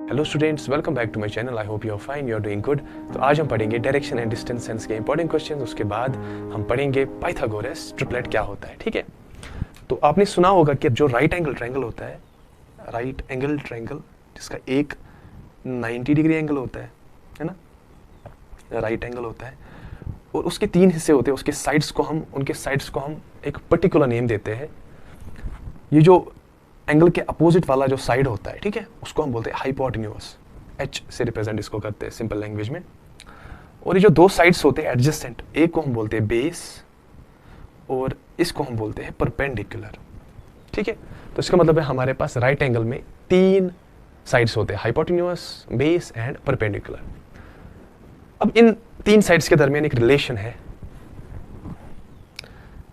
Hello students, welcome back to my channel. I hope you are fine, you are doing good. तो आज हम पढ़ेंगे direction and distance sense के important questions. उसके बाद हम पढ़ेंगे पाइथागोरस ट्रिपलेट क्या होता है। ठीक है, तो आपने सुना होगा कि जो राइट एंगल ट्रायंगल होता है, राइट एंगल ट्रायंगल जिसका एक 90 डिग्री एंगल होता है ना, राइट एंगल होता है और उसके तीन हिस्से होते हैं। उनके साइड्स को हम एक पर्टिकुलर नेम देते हैं। ये जो एंगल के अपोजिट वाला जो साइड होता है, ठीक है, उसको हम बोलते हैं हाइपोटेन्यूज। एच से रिप्रेजेंट इसको करते हैं सिंपल लैंग्वेज में। और ये जो दो साइड्स होते हैं एडजेसेंट, एक को हम बोलते हैं बेस और इसको हम बोलते हैं परपेंडिकुलर। ठीक है, तो इसका मतलब है हमारे पास राइट एंगल में तीन साइड्स होते हैं, हाइपोटेन्यूज, बेस एंड परपेंडिकुलर। अब इन तीन साइड्स के दरमियान एक रिलेशन है।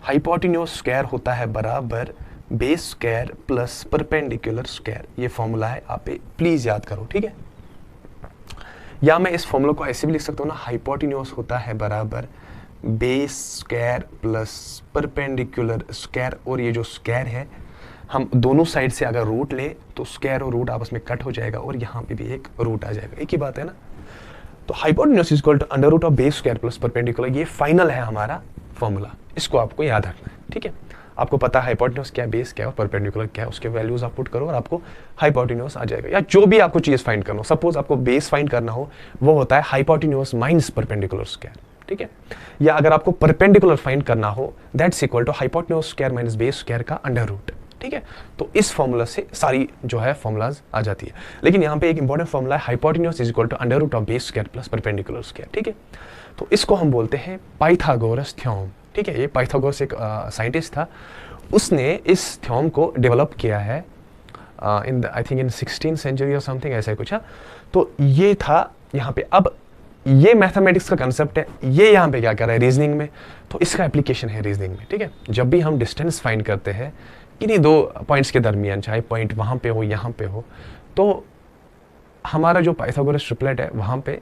हाइपोटेन्यूज स्क्वायर होता है बराबर base square plus perpendicular square. ये फॉर्मूला है, आप प्लीज याद करो। ठीक है, या मैं इस फॉर्मूला को ऐसे भी लिख सकता हूँ ना, हाइपोटेन्यूज होता है बराबर base square plus perpendicular square. और ये जो स्क्वायर है, हम दोनों साइड से अगर रूट ले तो स्क्वायर और रूट आपस में कट हो जाएगा और यहाँ पे भी एक रूट आ जाएगा। एक ही बात है ना। तो hypotenuse is equal to under root of base square plus perpendicular. ये फाइनल है हमारा फॉर्मूला, इसको आपको याद रखना है। ठीक है, आपको पता है हाइपोटेन्यूज क्या है, बेस क्या है और परपेंडिकुलर क्या है, उसके वैल्यूज आप पुट करो और आपको हाइपोटेन्यूज आ जाएगा। या जो भी आपको चीज फाइंड करना हो, सपोज आपको बेस फाइंड करना हो, वो होता है हाइपोटेन्यूज माइनस परपेंडिकुलर स्क्वायर। ठीक है, या अगर आपको परपेंडिकुलर फाइंड करना हो, that's equal to hypotenuse square minus base square का अंडर रूट। ठीक है, तो इस फॉर्मूला से सारी जो है फॉर्मूलाज आ जाती है। लेकिन यहाँ पे एक इंपॉर्टेंट फॉर्मूला है, hypotenuse is equal to under root of base square plus perpendicular square. ठीक है, तो इसको हम बोलते हैं पाइथागोरस थ्योरम। ठीक है, ये पाइथागोरस एक साइंटिस्ट था, उसने इस थ्योरम को डेवलप किया है in I think in 16th century और समथिंग ऐसा कुछ है। तो ये था यहाँ पे। अब ये मैथमेटिक्स का कंसेप्ट है, ये यहाँ पे क्या कर रहा है रीजनिंग में, तो इसका एप्लीकेशन है रीजनिंग में। ठीक है, जब भी हम डिस्टेंस फाइंड करते हैं इन्हीं दो पॉइंट्स के दरमियान, चाहे पॉइंट वहाँ पे हो यहाँ पे हो, तो हमारा जो पाइथागोरस ट्रिपलेट है वहाँ पे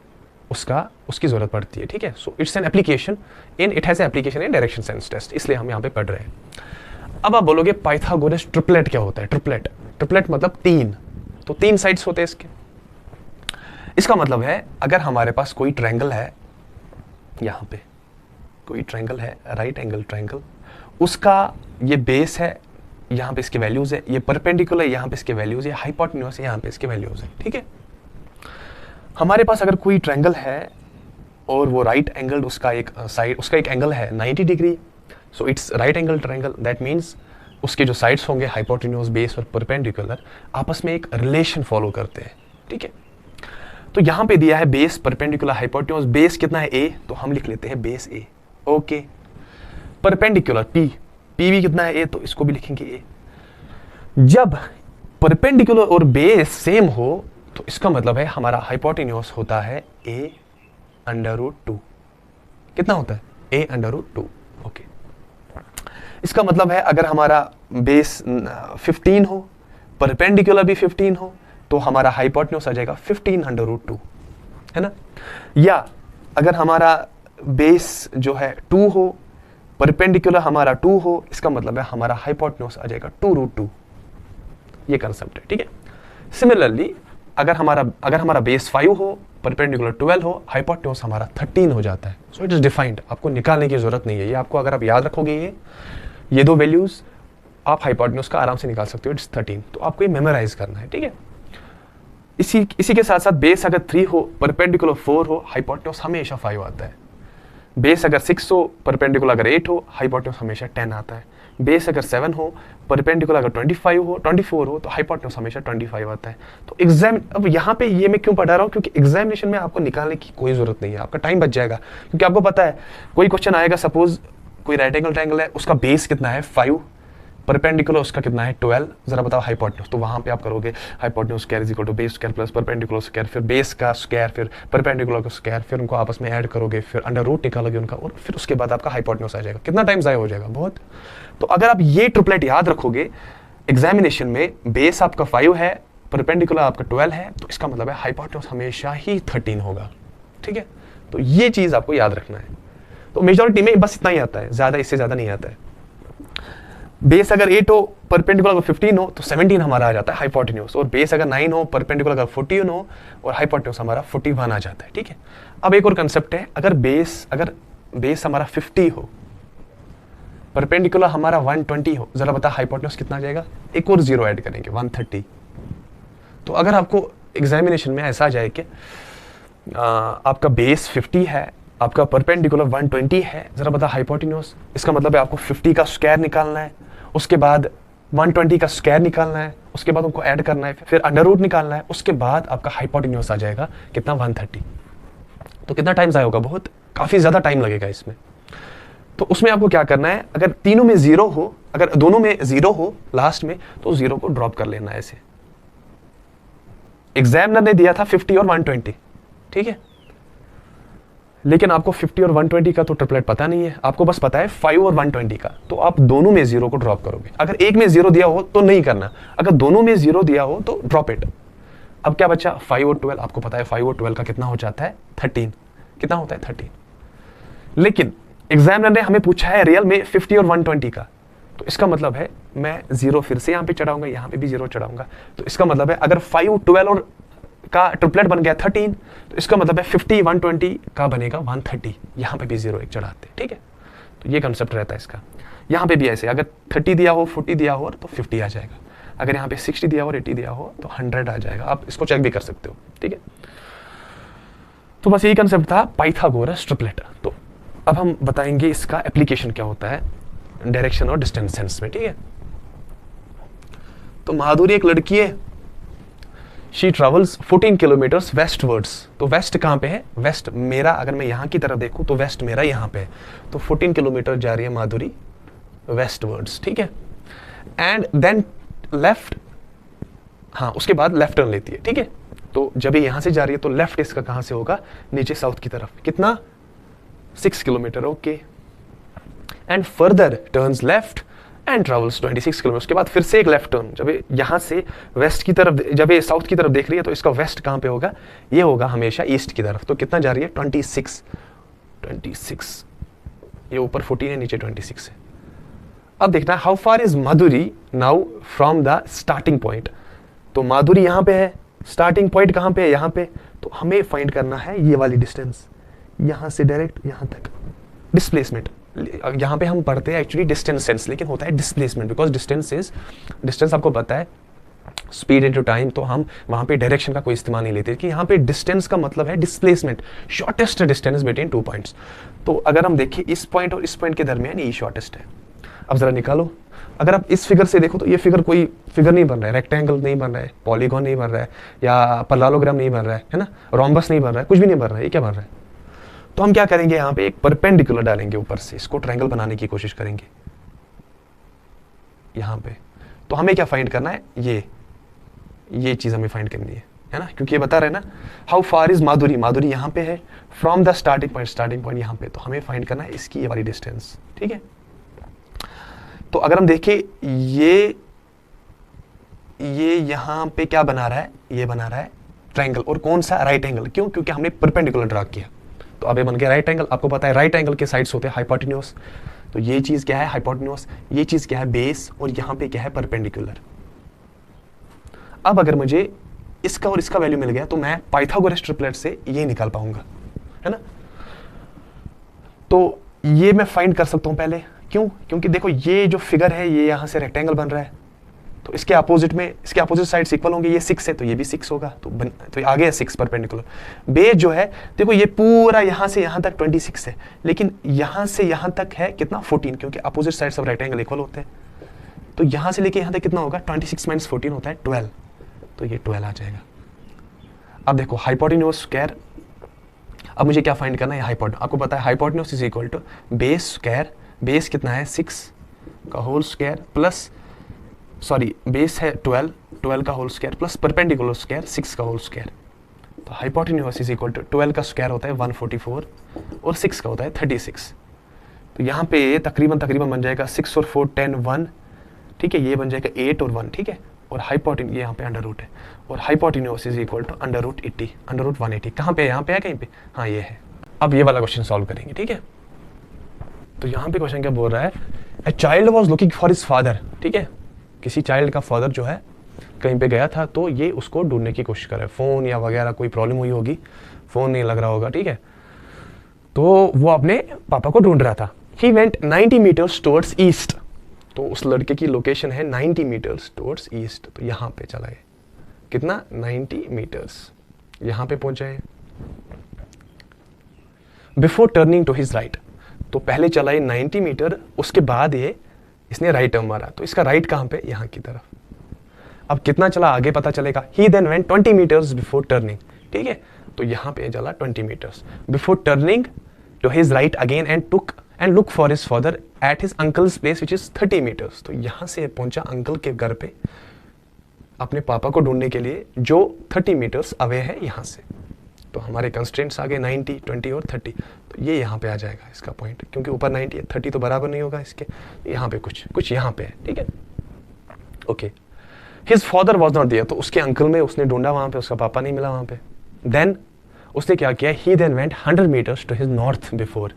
उसकी जरूरत पड़ती है। ठीक है, so it's an application in it has application in direction sense test, इसलिए हम यहाँ पे पढ़ रहे हैं। अब आप बोलोगे पाइथागोरस ट्रिपलेट क्या होता है। ट्रिपलेट मतलब तीन, तो तीन साइड्स होते हैं इसके। इसका मतलब है अगर हमारे पास कोई ट्रायंगल है, यहाँ पे कोई ट्रायंगल है, राइट एंगल ट्रायंगल, उसका ये बेस है, यहाँ पे इसके वैल्यूज है, ये परपेंडिकुलर यहाँ पे इसके वैल्यूज है, हाइपोटेन्यूज यहाँ पे इसके वैल्यूज है। ठीक है, हमारे पास अगर कोई ट्रायंगल है और वो राइट एंगल, उसका एक एंगल है 90 degree, so it's right angle triangle. That means उसके जो साइड्स होंगे हाइपोटेन्यूज, बेस और परपेंडिकुलर, आपस में एक रिलेशन फॉलो करते हैं। ठीक है, तो यहाँ पे दिया है बेस, परपेंडिकुलर, हाइपोटेन्यूज। बेस कितना है a, तो हम लिख लेते हैं base a। Okay, perpendicular p भी कितना है a, तो इसको भी लिखेंगे a। जब परपेंडिकुलर और बेस सेम हो तो इसका मतलब है हमारा हाइपोटेन्यूज होता है a अंडर रूट 2। कितना होता है a अंडर रूट 2। ओके, इसका मतलब है अगर हमारा बेस 15 हो, परपेंडिकुलर भी 15 हो, तो हमारा हाइपोटेन्यूज आ जाएगा 15 अंडर रूट 2, है ना। या अगर हमारा बेस जो है 2 हो, परपेंडिकुलर हमारा 2 हो, इसका मतलब है हमारा हाइपोटेन्यूज आ जाएगा 2 रूट 2। ये कंसेप्ट है। ठीक है, सिमिलरली अगर हमारा बेस 5 हो, परपेंडिकुलर 12 हो, हाइपोटेन्यूज हमारा 13 हो जाता है। सो इट इज डिफाइंड, आपको निकालने की जरूरत नहीं है। ये आपको अगर आप याद रखोगे ये दो वैल्यूज, आप हाइपोटेन्यूज का आराम से निकाल सकते हो, इट्स 13। तो आपको ये मेमोराइज करना है। ठीक है, इसी के साथ साथ बेस अगर 3 हो, परपेंडिकुलर 4 हो, हाइपोटेन्यूज हमेशा 5 आता है। बेस अगर 6 हो, परपेंडिकुलर अगर 8 हो, हाइपोटेन्यूज हमेशा 10 आता है। बेस अगर 7 हो, परपेंडिकुलर अगर 24 हो, तो हाइपोटेन्यूज हमेशा 25 आता है। तो अब यहाँ पे ये मैं क्यों पढ़ा रहा हूँ, क्योंकि एग्जामिनेशन में आपको निकालने की कोई जरूरत नहीं है, आपका टाइम बच जाएगा। क्योंकि आपको पता है कोई क्वेश्चन आएगा, सपोज कोई राइट एंगल ट्रायंगल है, उसका बेस कितना है 5, परपेंडिकुलर उसका कितना है 12, जरा बताओ हाइपोटेन्यूज। तो वहां पे आप करोगे hypotenuse square is equal to base square plus perpendicular square, फिर बेस का स्क्वायर, फिर परपेंडिकुलर का स्क्वायर, फिर उनको आपस में ऐड करोगे, फिर अंडर रूट निकालोगे उनका, और फिर उसके बाद आपका हाइपोटेन्यूज आ जाएगा। कितना टाइम ज़ाया हो जाएगा, बहुत। तो अगर आप ये ट्रिपलेट याद रखोगे एग्जामिनेशन में, बेस आपका 5 है, परपेंडिकुलर आपका 12 है, तो इसका मतलब है हाइपोटेन्यूज हमेशा ही 13 होगा। ठीक है, तो ये चीज़ आपको याद रखना है। तो मेजॉरिटी में बस इतना ही आता है, ज़्यादा इससे ज़्यादा नहीं आता है। बेस अगर 8 हो, परपेंडिकुलर अगर 15 हो तो 17 हमारा आ जाता है हाइपोटेन्यूज, और बेस अगर 9 हो, परपेंडिकुलर अगर 14 हो और हाइपोटेन्यूज हमारा 41 आ जाता है। ठीक है, अब एक और कंसेप्ट है, अगर बेस हमारा 50 हो, परपेंडिकुलर हमारा 120 हो, जरा बता हाइपोटेन्यूज कितना आ जाएगा, एक और जीरो ऐड करेंगे 130। तो अगर आपको एग्जामिनेशन में ऐसा आ जाए कि आपका बेस 50 है, आपका परपेंडिकुलर 120 है, जरा बता हाइपोटेन्यूज, इसका मतलब है आपको 50 का स्क्वायर निकालना है, उसके बाद 120 का स्क्वायर निकालना है, उसके बाद उनको ऐड करना है, फिर अंडर रूट निकालना है, उसके बाद आपका हाइपोटेन्यूज आ जाएगा कितना 130। तो कितना टाइम जाया होगा, बहुत काफी ज्यादा टाइम लगेगा इसमें। तो उसमें आपको क्या करना है, अगर तीनों में जीरो हो, अगर दोनों में जीरो हो लास्ट में, तो जीरो को ड्रॉप कर लेना है ऐसे। एग्जामिनर ने दिया था 50 और 120, ठीक है, लेकिन आपको 50 और 120 का तो ट्रिपलेट पता नहीं है, आपको बस पता है 5 और 120 का, तो आप दोनों में जीरो को ड्रॉप करोगे। अगर एक में जीरो दिया हो तो नहीं करना, अगर दोनों में जीरो दिया हो तो ड्रॉप इट। अब क्या बचा, 5 और 12, आपको पता है 5 और 12 का कितना हो जाता है 13, कितना होता है 13। लेकिन एग्जामिनर ने हमें पूछा है रियल में 50 और 120 का, तो इसका मतलब है मैं जीरो फिर से यहां पे चढ़ाऊंगा, यहां पे भी जीरो चढ़ाऊंगा, तो इसका मतलब है अगर 5 12 और का ट्रिपलेट बन गया 13, तो इसका मतलब है 50 120 का बनेगा 130, यहां पे भी जीरो एक चढ़ाते, ठीक है। तो ये कंसेप्ट रहता है इसका। यहां पे भी ऐसे, अगर 30 दिया हो, 40 दिया हो तो 50 आ जाएगा, अगर यहाँ पे 60 दिया हो और 80 दिया हो तो 100 आ जाएगा। आप इसको चेक भी कर सकते हो, ठीक है। तो बस यही कंसेप्ट था पाइथागोरस ट्रिपलेट। तो अब हम बताएंगे इसका एप्लीकेशन क्या होता है डायरेक्शन और डिस्टेंस सेंस में, ठीक है। तो माधुरी एक लड़की है, शी ट्रेवल्स 14 किलोमीटर्स वेस्टवर्ड्स। तो वेस्ट कहाँ पे है, वेस्ट मेरा, अगर मैं यहाँ की तरफ देखूँ तो वेस्ट मेरा यहाँ पे है, तो 14 किलोमीटर जा रही है माधुरी वेस्टवर्ड्स, ठीक है। एंड देन लेफ्ट, हाँ उसके बाद लेफ्ट टर्न लेती है, ठीक है। तो जब ये यहाँ से जा रही है तो लेफ्ट इसका कहाँ से होगा, नीचे साउथ की तरफ, कितना 6 kilometre, okay. And further turns left and travels 26 kilometre. उसके बाद फिर से एक लेफ्ट टर्न, जब ये यहाँ से वेस्ट की तरफ, जब ये साउथ की तरफ देख रही है तो इसका वेस्ट कहाँ पे होगा, ये होगा हमेशा ईस्ट की तरफ। तो कितना जा रही है 26, ये ऊपर 14 है, नीचे 26 है। अब देखना how far is Madhuri now from the starting point. तो माधुरी यहाँ पे है, स्टार्टिंग पॉइंट कहाँ पे है, यहाँ पे। तो हमें फाइंड करना है ये वाली डिस्टेंस, यहाँ से डायरेक्ट यहाँ तक डिस्प्लेसमेंट। यहाँ पे हम पढ़ते हैं एक्चुअली डिस्टेंस सेंस, लेकिन होता है डिस्प्लेसमेंट, बिकॉज डिस्टेंस आपको पता है स्पीड इनटू टाइम, तो हम वहाँ पे डायरेक्शन का कोई इस्तेमाल नहीं लेते, कि यहाँ पे डिस्टेंस का मतलब है displacement, shortest distance between 2 points. तो अगर हम देखें इस पॉइंट और इस पॉइंट के दरमियान ये शॉर्टेस्ट है। अब जरा निकालो, अगर आप इस फिगर से देखो तो ये फिगर कोई फिगर नहीं बन रहा है, रेक्टेंगल नहीं बन रहा है, पॉलीगॉन नहीं बन रहा है, या पैरेललोग्राम नहीं बन रहा है ना, रोम्बस नहीं बन रहा है, कुछ भी नहीं बन रहा है, ये क्या बन रहा है। तो हम क्या करेंगे, यहाँ पे एक परपेंडिकुलर डालेंगे ऊपर से, इसको ट्रायंगल बनाने की कोशिश करेंगे यहाँ पे। तो हमें क्या फाइंड करना है, ये चीज हमें फाइंड करनी है ना, क्योंकि ये बता रहे हैं ना हाउ फार इज माधुरी, माधुरी यहाँ पे है फ्रॉम द स्टार्टिंग पॉइंट यहाँ पे, तो हमें फाइंड करना है इसकी ये वाली डिस्टेंस, ठीक है। तो अगर हम देखें ये यहाँ पे क्या बना रहा है, ये बना रहा है ट्रायंगल, और कौन सा, राइट एंगल। क्यों, क्योंकि हमने परपेंडिकुलर ड्रा किया, तो अब ये बन गया राइट एंगल। आपको पता है राइट एंगल के साइड्स होते हैं हाइपोटेन्यूज, तो ये चीज क्या है हाइपोटेन्यूज, ये चीज क्या है बेस, और यहाँ पे क्या है परपेंडिकुलर। अब अगर मुझे इसका और इसका वैल्यू मिल गया तो मैं पाइथागोरस ट्रिपलेट से ये निकाल पाऊंगा, है ना। तो ये मैं फाइंड कर सकता हूं पहले, क्यों, क्योंकि देखो ये जो फिगर है ये यहाँ से रेक्टेंगल बन रहा है, तो इसके अपोजिट में, इसके अपोजिट साइड्स इक्वल होंगे, ये 6 है तो ये भी 6 होगा, तो आगे है 6 परपेंडिकुलर। बेस जो है देखो ये पूरा यहाँ से यहाँ तक 26 है, लेकिन यहाँ से यहाँ तक है कितना 14, क्योंकि opposite sides of rectangle equal होते हैं। तो यहाँ से लेके यहाँ तक कितना होगा 26 - 14 होता है 12, तो ये 12 आ जाएगा। अब देखो हाइपोटेन्यूज स्क्वायर, अब मुझे क्या फाइंड करना है, हाइपोटेन्यूज। आपको पता है hypotenuse is equal to base square, base कितना है 6 का whole square plus, sorry base है 12 का whole square plus perpendicular square 6 का होल स्क्वायर। तो हाइपोटेन्यूज इज इक्वल टू 12 का स्क्वायर होता है 144 और 6 का होता है 36। तो यहाँ पे तकरीबन बन जाएगा 6 और 4 10 1, ठीक है, ये बन जाएगा 8 और 1, ठीक है। और हाइपोटेन ये यहाँ पे अंडर रूट है, और hypotenuse is equal to under root 80, under root 180। कहाँ पे है, यहाँ पे है कहीं पे, हाँ ये है। अब ये वाला क्वेश्चन सॉल्व करेंगे, ठीक है। तो यहाँ पे क्वेश्चन क्या बोल रहा है, a child was looking for his father, ठीक है, किसी चाइल्ड का फादर जो है कहीं पे गया था, तो ये उसको ढूंढने की कोशिश कर रहा है, फ़ोन या वगैरह कोई प्रॉब्लम हुई होगी, फ़ोन नहीं लग रहा होगा, ठीक है, तो वो अपने पापा को ढूंढ रहा था। He went 90 metres towards east, तो उस लड़के की लोकेशन है 90 मीटर्स टुवर्ड्स ईस्ट, तो यहाँ पे चला है, कितना 90 मीटर्स, यहाँ पे पहुंचा है। Before turning to his right, तो पहले चला है 90 मीटर, उसके बाद ये इसने राइट टर्न मारा, तो इसका राइट कहाँ पे, यहाँ की तरफ। अब कितना चला आगे पता चलेगा। He then went 20 metres before turning, ठीक है, तो यहाँ पे चला 20 metres before turning to his right again and look for his father at his uncle's place which is 30 metres, तो यहाँ से पहुंचा अंकल के घर पे अपने पापा को ढूंढने के लिए, जो 30 मीटर्स अवे है यहाँ से। तो हमारे कंस्ट्रेंट्स आ गए 90, 20 और 30, तो ये यहाँ पे आ जाएगा इसका पॉइंट, क्योंकि ऊपर 90 है, 30 तो बराबर नहीं होगा इसके, यहाँ पे कुछ यहाँ पे है, ठीक है, okay. His father was not there, तो उसके अंकल में उसने ढूंढा वहाँ पे, उसका पापा नहीं मिला वहाँ पे। देन उसने क्या किया, he then went 100 metres to his north before,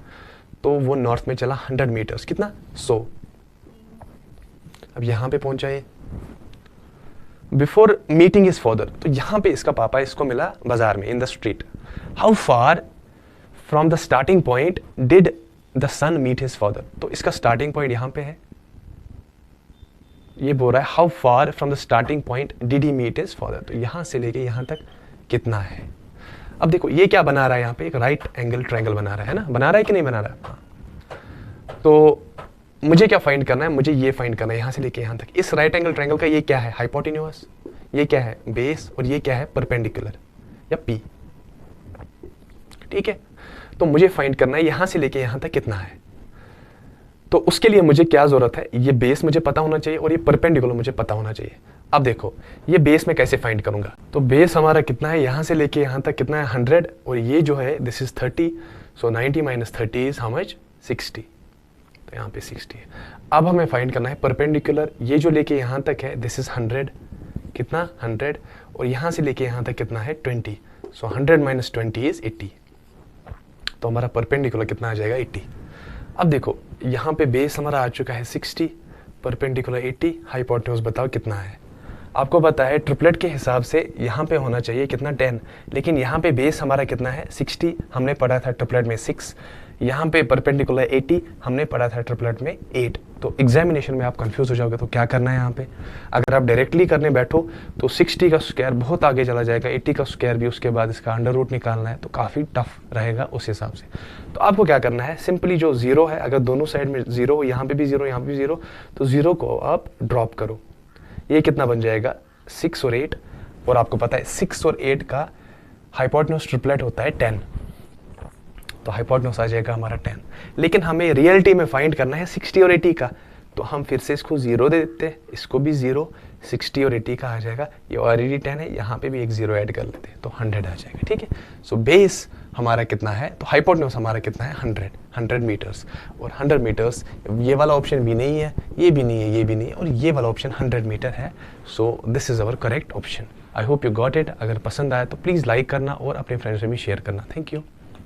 तो वो नॉर्थ में चला 100 मीटर्स, कितना 100। अब यहाँ पे पहुंचा ये बिफोर मीटिंग हिज फादर, तो यहाँ पे इसका पापा इसको मिला बाजार में, in the street. How far from the starting point did the son meet his father, तो इसका स्टार्टिंग पॉइंट यहाँ पे है, ये बोल रहा है how far from the starting point did he meet his father, तो यहाँ से लेके यहाँ तक कितना है। अब देखो ये क्या बना रहा है, यहाँ पे एक राइट एंगल ट्रायंगल बना रहा है ना, बना रहा है कि नहीं बना रहा है, हाँ। तो मुझे क्या फाइंड करना है, मुझे ये फाइंड करना है यहाँ से लेके यहाँ तक। इस राइट एंगल ट्रायंगल का ये क्या है, हाइपोटेन्यूअस, ये क्या है बेस, और ये क्या है परपेंडिकुलर या पी, ठीक है। तो मुझे फाइंड करना है यहाँ से लेके यहाँ तक कितना है। तो उसके लिए मुझे क्या जरूरत है, ये बेस मुझे पता होना चाहिए और ये परपेंडिकुलर मुझे पता होना चाहिए। अब देखो ये बेस में कैसे फाइंड करूंगा, तो बेस हमारा कितना है, यहाँ से लेके यहाँ तक कितना है 100, और ये जो है this is 30, so 90 minus 30 is how much 60, तो यहाँ पे 60 है। अब हमें फाइंड करना है परपेंडिकुलर, ये जो लेके यहाँ तक है दिस इज 100, कितना 100, और यहाँ से लेके यहाँ तक कितना है 20, सो 100 माइनस 20 इज 80, तो हमारा परपेंडिकुलर कितना आ जाएगा 80। अब देखो यहाँ पे बेस हमारा आ चुका है 60, परपेंडिकुलर 80, हाइपोटेन्यूज बताओ कितना है। आपको पता है ट्रिपलेट के हिसाब से यहाँ पे होना चाहिए कितना 10, लेकिन यहाँ पे बेस हमारा कितना है 60, हमने पढ़ा था ट्रिपलेट में 6, यहाँ पे परपेंडिकुलर 80, हमने पढ़ा था ट्रिपलेट में 8। तो एग्जामिनेशन में आप कंफ्यूज हो जाओगे, तो क्या करना है यहाँ पे, अगर आप डायरेक्टली करने बैठो तो 60 का स्क्वायर बहुत आगे चला जाएगा, 80 का स्क्वायर भी, उसके बाद इसका अंडर रूट निकालना है, तो काफ़ी टफ रहेगा उस हिसाब से। तो आपको क्या करना है, सिंपली जो जीरो है, अगर दोनों साइड में जीरो हो, यहाँ पे भी जीरो, यहाँ पे भी जीरो, तो जीरो को आप ड्रॉप करो, ये कितना बन जाएगा 6 और 8, और आपको पता है 6 और 8 का हाइपोटेन्यूज ट्रिपलेट होता है 10, तो हाइपोटेन्यूज आ जाएगा हमारा 10। लेकिन हमें रियलिटी में फाइंड करना है 60 और 80 का, तो हम फिर से इसको 0 दे देते हैं, इसको भी 0, 60 और 80 का आ जाएगा, ये ऑलरेडी 10 है, यहाँ पे भी एक 0 ऐड कर लेते हैं, तो 100 आ जाएगा, ठीक है। सो बेस हमारा कितना है, तो हाइपोटेन्यूज हमारा कितना है 100 मीटर्स, और 100 मीटर्स ये वाला ऑप्शन भी नहीं है, ये भी नहीं है, ये भी नहीं है, और ये वाला ऑप्शन 100 मीटर है। So this is our correct option. I hope you got it. अगर पसंद आया तो प्लीज़ लाइक करना और अपने फ्रेंड्स में भी शेयर करना। Thank you.